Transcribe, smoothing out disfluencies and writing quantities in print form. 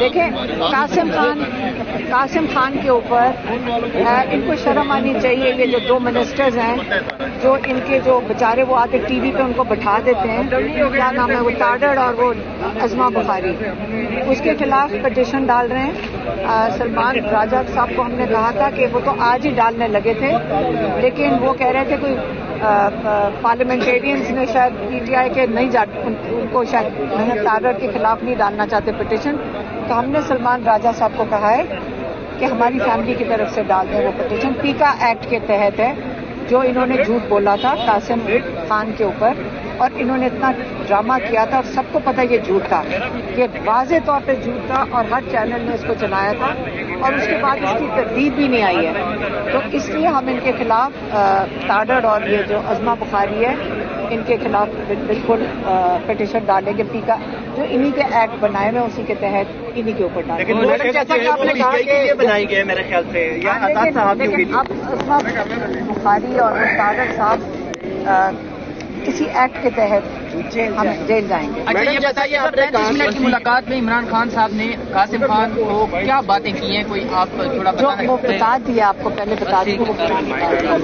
دیکھیں قاسم خان کے اوپر ان کو شرم آنی چاہیے. یہ جو 2 منسٹرز ہیں جو ان کے جو بیچارے وہ آتے ٹی وی پہ ان کو بٹھا دیتے ہیں, کیا نام ہے وہ تاڑڑ اور وہ ازما بخاری, اس کے خلاف پٹیشن ڈال رہے ہیں. سلمان راجہ صاحب کو ہم نے کہا تھا کہ وہ تو آج ہی ڈالنے لگے تھے, لیکن وہ کہہ رہے تھے کوئی پارلیمنٹیرینز نے شاید پی ٹی آئی کے نہیں ان کو شاید تاڑڑ کے خلاف نہیں ڈالنا چاہتے پٹیشن. تو ہم نے سلمان راجہ صاحب کو کہا ہے کہ ہماری فیملی کی طرف سے ڈال دیں وہ پٹیشن. پیکا ایکٹ کے تحت ہے, جو انہوں نے جھوٹ بولا تھا قاسم خان کے اوپر, اور انہوں نے اتنا ڈرامہ کیا تھا اور سب کو پتہ یہ جھوٹ تھا, یہ واضح طور پہ جھوٹ تھا, اور ہر چینل نے اس کو چلایا تھا, اور اس کے بعد اس کی تردید بھی نہیں آئی ہے. تو اس لیے ہم ان کے خلاف تاڑڑ اور یہ جو ازما بخاری ہے ان کے خلاف بالکل پٹیشن ڈالیں گے. پیکا جو انہی کے ایکٹ بنائے ہوئے اسی کے تحت انہی کے اوپر ڈالیں گے. جیسا کہ آپ نے کہا کہ بنائی گئی میرے خیال سے یا آزاد صاحب اب ازما بخاری اور تاڑڑ صاحب کسی ایکٹ کے تحت ہم جیل جائیں گے. اچھا یہ بتائیے, آپ 35 منٹ کی ملاقات میں عمران خان صاحب نے قاسم خان کو کیا باتیں کی ہیں, کوئی آپ تھوڑا جو وہ بتا دیا آپ کو, پہلے بتا دیا.